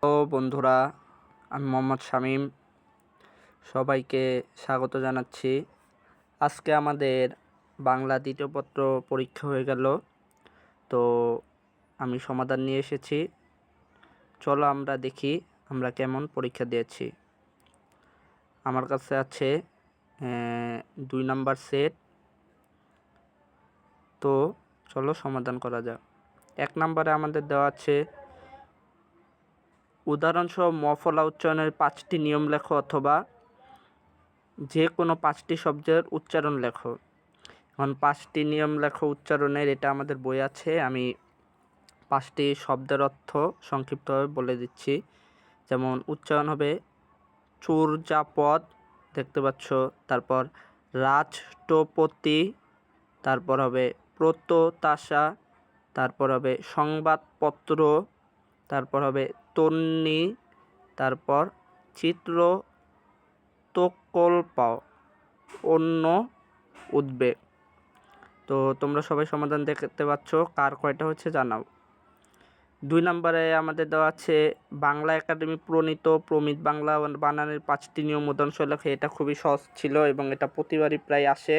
বন্ধুরা, আমি মোহাম্মদ শামীম সবাইকে স্বাগত জানাচ্ছি। আজকে আমাদের বাংলা দ্বিতীয় পত্র পরীক্ষা হয়ে গেল, তো আমি সমাধান নিয়ে এসেছি। চলো আমরা দেখি আমরা কেমন পরীক্ষা দিয়েছি। আমার কাছে আছে 2 নাম্বার সেট, তো চলো সমাধান করা যাক। 1 নাম্বারে আমাদের দেওয়া আছে উদাহরণসহ মফলা উচ্চারণের 5টি নিয়ম লেখো অথবা যে কোনো 5টি শব্দের উচ্চারণ লেখো। এখন 5টি নিয়ম লেখো উচ্চারণের, এটা আমাদের বই আছে। আমি 5টি শব্দের অর্থ সংক্ষিপ্তভাবে বলে দিচ্ছি। যেমন উচ্চারণ হবে চূর্যাপদ, দেখতে পাচ্ছ, তারপর রাষ্ট্রপতি, তারপর হবে প্রত্যাশা, তারপর হবে সংবাদপত্র, তারপর হবে তন্বী, তারপর চিত্রকল্প, অন্য উদ্বেগ। তো তোমরা সবাই সমাধান দেখতে পাচ্ছ, কার কয়টা হচ্ছে জানাও। 2 নম্বরে আমাদের দেওয়া আছে বাংলা একাডেমি প্রণীত প্রমিত বাংলা বানানের 5টি নিয়ম উদাহরণসহ লেখো। এটা খুবই সহজ ছিল এবং এটা প্রতিবারই প্রায় আসে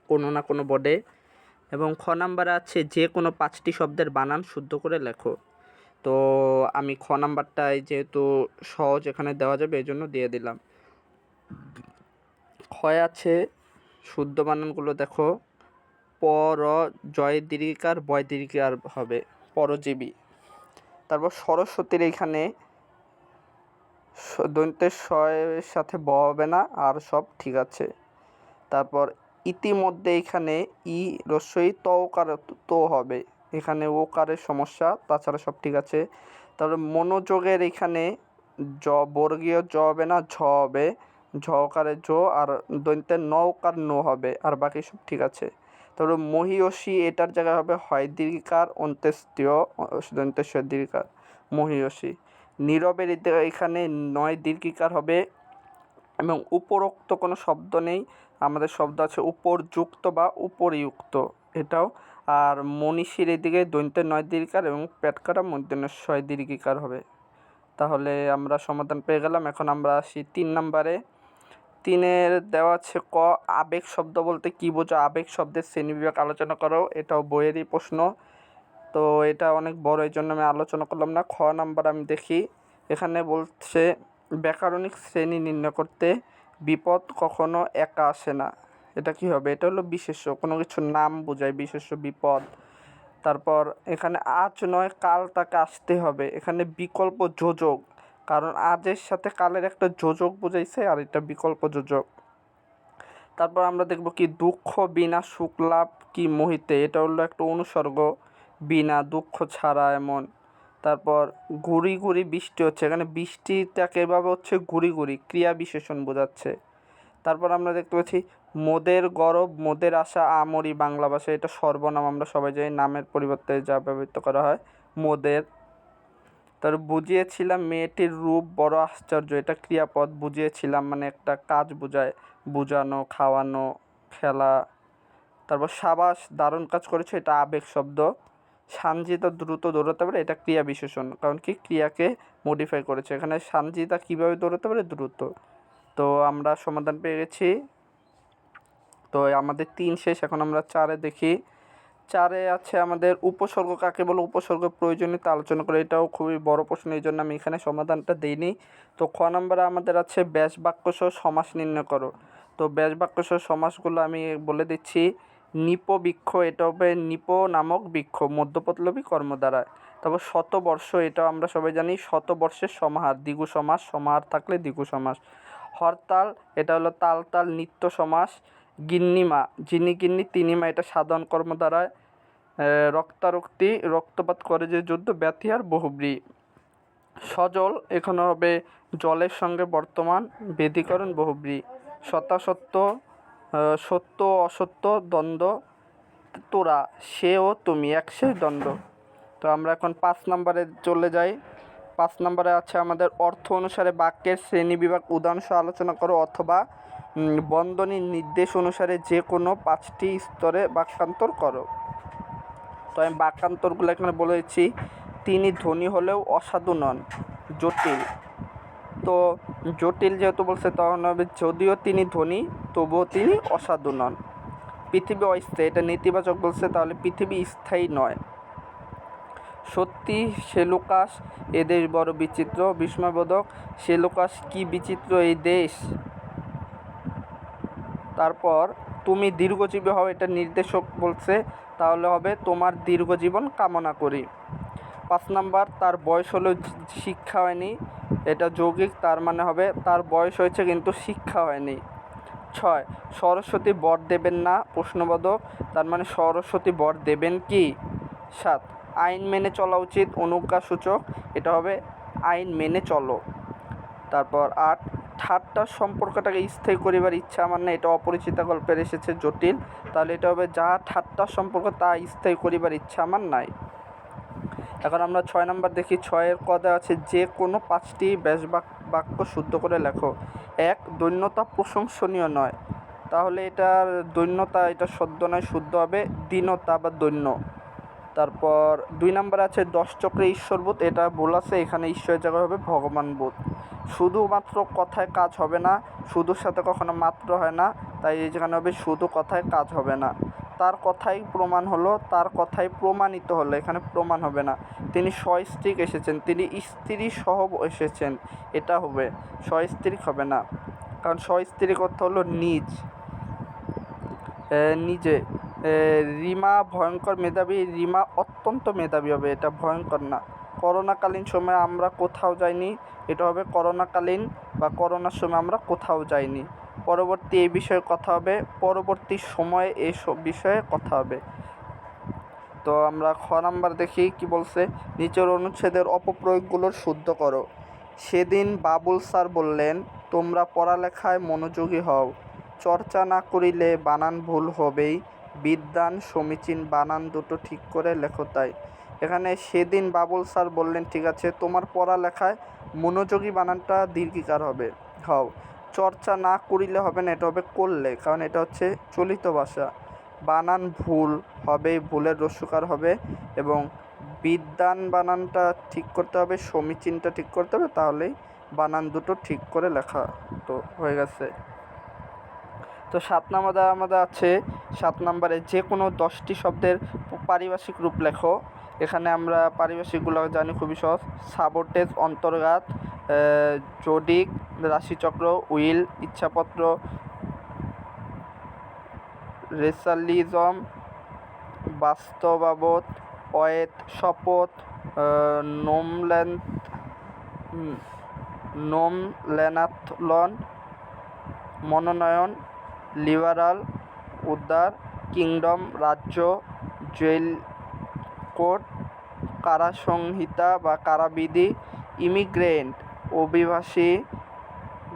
কোনো না কোনো বোর্ডে। এবং খ নাম্বারে আছে যে কোনো 5টি শব্দের বানান শুদ্ধ করে লেখো। তো আমি খ নাম্বারটাই যেহেতু সহজ এখানে দেওয়া যাবে এই জন্য দিয়ে দিলাম। ক্ষয় আছে শুদ্ধ বানানগুলো দেখো, পর জয় দীর্ঘিকার বয় দীর্ঘিকার হবে পরজীবী। তারপর সরস্বতীর এইখানে দন্তের শয়ের সাথে ব হবে না, আর সব ঠিক আছে। তারপর ইতিমধ্যে এখানে ই রস্বই তকার তো হবে, এখানে ওকারের সমস্যা, তাছাড়া সব ঠিক আছে। তারপরে মনোযোগের এখানে জ বর্গীয় জ হবে না, ঝ হবে, ঝকারের জ, আর দন্তের নৌকার নো হবে, আর বাকি সব ঠিক আছে। তারপরে মহীয়সী, এটার জায়গায় হবে হয় দীর্ঘিকার অন্ত্যেষ্টিয় দন্তেশ্বর দীর্ঘিকার মহীয়সী। নীরবের এখানে 9 দীর্ঘিকার হবে এবং উপরোক্ত কোনো শব্দ নেই, আমাদের শব্দ আছে উপরযুক্ত বা উপরিযুক্ত, এটাও। আর মনীষীর এদিকে দন্তের 9 দীর্ঘিকার এবং পেটকাটা মূর্ধন্য 6 দীর্ঘিকার হবে। তাহলে আমরা সমাধান পেয়ে গেলাম। এখন আমরা আসি 3 নম্বরে। 3-এর দেওয়া আছে ক আবেগ শব্দ বলতে কী বোঝো, আবেগ শব্দের শ্রেণীবিভাগ আলোচনা করো। এটাও বইয়েরই প্রশ্ন, তো এটা অনেক বড়, এই জন্য আমি আলোচনা করলাম না। খ নাম্বার আমি দেখি, এখানে বলছে ব্যাকরণিক শ্রেণী নির্ণয় করতে বিপদ কখনো একা আসে না। এটা কি হবে? এটা হলো বিশেষ্য, কোনো কিছুর নাম বোঝায় বিশেষ্য বিপদ। তারপর এখানে আজ নয় কাল তাকে আসতে হবে, এখানে বিকল্প যোজক, কারণ আজের সাথে কালের একটা যোজক বোঝাইছে, আর এটা বিকল্প যোজক। তারপর আমরা দেখব কি দুঃখ বিনা সুখ লাভ কি মোহিতে, এটা হলো একটা অনুসর্গ, বিনা দুঃখ ছাড়া এমন। তারপর ঘুরি ঘুরি বৃষ্টি হচ্ছে, এখানে বৃষ্টিটাকে এভাবে হচ্ছে ঘুরি ঘুরি, ক্রিয়া বিশেষণ বোঝাচ্ছে। তারপর আমরা দেখতে পাচ্ছি মোদের গরব মোদের আশা আমরি বাংলা ভাষা, এটা সর্বনাম, আমরা সবাই জানি নামের পরিবর্তে যা ব্যবহৃত করা হয় মোদের। তারপর বুঝিয়েছিলাম মেয়েটির রূপ বড় আশ্চর্য, এটা ক্রিয়াপদ, বুঝিয়েছিলাম মানে একটা কাজ বোঝায়, বুঝানো, খাওয়ানো, খেলা। তারপর সাবাস দারুণ কাজ করেছে, এটা আবেগ শব্দ। সানজিদা দ্রুত দৌড়াতে পারে, এটা ক্রিয়া বিশেষণ, কারণ কি ক্রিয়াকে মডিফাই করেছে, এখানে সানজিদা কীভাবে দৌড়াতে পারে, দ্রুত। তো আমরা সমাধান পেয়ে গেছি। তো আমাদের 3 শেষ, এখন আমরা 4-এ দেখি। 4-এ আছে আমাদের উপসর্গ কাকে বলে, উপসর্গ প্রয়োজনীয়তা আলোচনা করে, এটাও খুবই বড় প্রশ্ন, এই জন্য আমি এখানে সমাধানটা দিইনি। তো খ নম্বরে আমাদের আছে ব্যাস বাক্য সহ সমাস নির্ণয় করো। তো ব্যাস বাক্য সহ সমাসগুলো আমি বলে দিচ্ছি। নিপ বৃক্ষ, এটা হবে নিপ নামক বৃক্ষ, মধ্যপদলোপী কর্ম দ্বারা। তারপর শতবর্ষ, এটাও আমরা সবাই জানি শতবর্ষের সমাহার, দ্বিগু সমাস, সমাহার থাকলে দ্বিগু সমাস। হরতাল, এটা হলো তাল তাল নিত্য সমাস। গিন্নিমা, যিনি গিন্নি তিনি মা, এটা সাধারণ কর্ম দ্বারায়। রক্তারক্তি, রক্তপাত করে যে যুদ্ধ, ব্যাথি আর বহুব্রী। সজল, এখানে হবে জলের সঙ্গে বর্তমান, বেদীকরণ বহুব্রী। সত্যাসত্য, সত্য অসত্য দ্বন্দ্ব, তোরা সে ও তুমি একশেষ দ্বন্দ্ব। তো আমরা এখন 5 নম্বরে চলে যাই। 5 নম্বরে আছে আমাদের অর্থ অনুসারে বাক্যের শ্রেণীবিভাগ উদাহরণসহ আলোচনা করো, অথবা বন্ধনীর নির্দেশ অনুসারে যে কোনো 5টি স্তরে বাক্যান্তর করো। তো আমি বাক্যান্তরগুলো এখানে বলে দিচ্ছি। তিনি ধনী হলেও অসাধু নন, জটিল। তো জটিল যেহেতু বলছে তখন হবে যদিও তিনি ধনী তবুও তিনি অসাধু নন। পৃথিবী অস্থায়ী, এটা নেতিবাচক বলছে, তাহলে পৃথিবী স্থায়ী নয়। সত্যি সেলুকাস, এ দেশ বড় বিচিত্র, বিস্ময়বোধক। সেলুকাস কি বিচিত্র এই দেশ। তারপর তুমি দীর্ঘজীবী হও, এটা নির্দেশক বলছে, তাহলে হবে তোমার দীর্ঘজীবন কামনা করি। 5 নাম্বার, তার বয়স হলো শিক্ষা হয়নি, এটা যৌগিক, তার মানে হবে তার বয়স হয়েছে কিন্তু শিক্ষা হয়নি। 6, সরস্বতী বর দেবেন না, প্রশ্নবোধক, তার মানে সরস্বতী বর দেবেন কি। 7, আইন মেনে চলা উচিত, অনুজ্ঞাসূচক, এটা হবে আইন মেনে চলো। তারপর 8, ঠাট্টার সম্পর্কটাকে স্থায়ী করিবার ইচ্ছা আমার না, এটা অপরিচিতা গল্পের এসেছে, জটিল, তাহলে এটা হবে যা ঠাট্টার সম্পর্ক তা স্থায়ী করিবার ইচ্ছা আমার নাই। এখন আমরা 6 নাম্বার দেখি। 6-এর কদে আছে যে কোনো 5টি ব্যাস বাক্য শুদ্ধ করে লেখো। 1, দৈন্যতা প্রশংসনীয় নয়, তাহলে এটার দৈন্যতা, এটা সদ্য নয়, শুদ্ধ হবে দীনতা বা দৈন্য। তারপর 2 নাম্বার আছে 10 চক্রে ঈশ্বরবোধ, এটা ভুল আছে, এখানে ঈশ্বরের জায়গায় হবে ভগবানবোধ। শুধুমাত্র কথায় কাজ হবে না, শুধুর সাথে কখনো মাত্র হয় না, তাই যেখানে হবে শুধু কথায় কাজ হবে না। তার কথাই প্রমাণ হলো, তার কথাই প্রমাণিত হলো, এখানে প্রমাণ হবে না। তিনি সস্ত্রীক এসেছেন, তিনি স্ত্রী সহ এসেছেন, এটা হবে, সস্ত্রীক হবে না, কারণ সস্ত্রীক অর্থ হলো নিজ, নিজে। রিমা ভয়ঙ্কর মেধাবী, রিমা অত্যন্ত মেধাবী হবে, এটা ভয়ঙ্কর না। করোনাকালীন সময়ে আমরা কোথাও যাইনি, এটা হবে করোনাকালীন বা করোনার সময় আমরা কোথাও যাইনি। পরবর্তী এই বিষয়ে কথা হবে, পরবর্তী সময়ে এইসব বিষয়ে কথা হবে। তো আমরা খ নাম্বার দেখি কি বলছে। নিচের অনুচ্ছেদের অপপ্রয়োগগুলোর শুদ্ধ করো। সেদিন বাবুল স্যার বললেন, তোমরা পড়ালেখায় মনোযোগী হও, চর্চা না করিলে বানান ভুল হবেই, বিদ্বান সমীচীন, বানান দুটো ঠিক করে লেখো তাই। এখানে সেদিন বাবুল স্যার বললেন, ঠিক আছে, তোমার পড়ালেখায় মনোযোগী বানানটা দীর্ঘিকার হবে, হও। চর্চা না করিলে হবে না, এটা হবে করলে, কারণ এটা হচ্ছে চলিত ভাষা। বানান ভুল হবে, ভুলের রস্যকার হবে, এবং বিদ্বান বানানটা ঠিক করতে হবে, সমীচীনটা ঠিক করতে হবে, তাহলেই বানান দুটো ঠিক করে লেখা তো হয়ে গেছে। তো 7 নাম্বারে আমাদের আছে, 7 নাম্বারে যে কোনো 10টি শব্দের পারিভাষিক রূপ লেখো। এখানে আমরা পারিভাষিকগুলো জানি খুবই সহজ। সাবোটেজ অন্তর্ঘাত, জোডিক রাশিচক্র, উইল ইচ্ছাপত্র, রেসালিজম বাস্তবাবোধ, অয়েত শপথ, নোমল্যানাথলন মনোনয়ন, লিবারাল উদ্ধার, কিংডম রাজ্য, জেল কোড, কারাসংহিতা বা কারাবিধি, ইমিগ্রেন্ট অভিবাসী,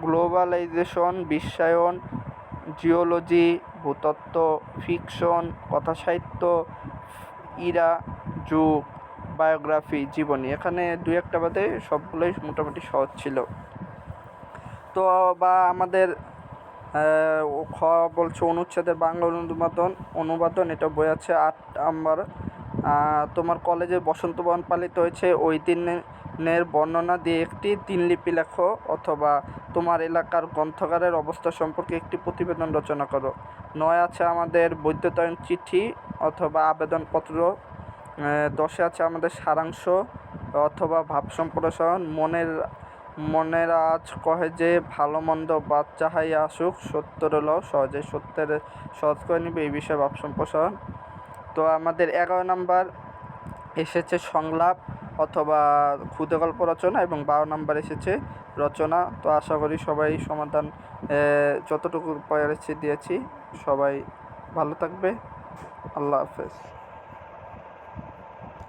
গ্লোবালাইজেশন বিশ্বায়ন, জিওলজি ভূতত্ত্ব, ফিকশন কথাসাহিত্য, ইরা যুগ, বায়োগ্রাফি জীবনী। এখানে 2-1টা বাদে সবগুলোই মোটামুটি সহজ ছিল। তো বা আমাদের খ বলছে অনুচ্ছেদের বাংলা অনুবাদন, এটা বই আছে 8 নাম্বার। তোমার কলেজে বসন্ত বরণ পালিত হয়েছে, ওই দিনের বর্ণনা দিয়ে একটি দিনলিপি লেখো, অথবা তোমার এলাকার গ্রন্থাগারের অবস্থা সম্পর্কে একটি প্রতিবেদন রচনা করো। 9 আছে আমাদের বৈধতায়ন চিঠি অথবা আবেদনপত্র। 10 আছে আমাদের সারাংশ অথবা ভাব সম্প্রসারণ। মনের আজ কহে যে ভালো মন্দ বাদ যাহাই আসুক, সত্যের লও সহজে, সত্যের সহজ করে নিবে, এই বিষয়ে ভাব সম্প্রসারণ। তো আমাদের 11 নাম্বার এসেছে সংলাপ অথবা ক্ষুদে গল্প রচনা, এবং 12 নাম্বার এসেছে রচনা। তো আশা করি সবাই সমাধান যতটুকু পেরেছি দিয়েছি। সবাই ভালো থাকবে, আল্লাহ হাফেজ।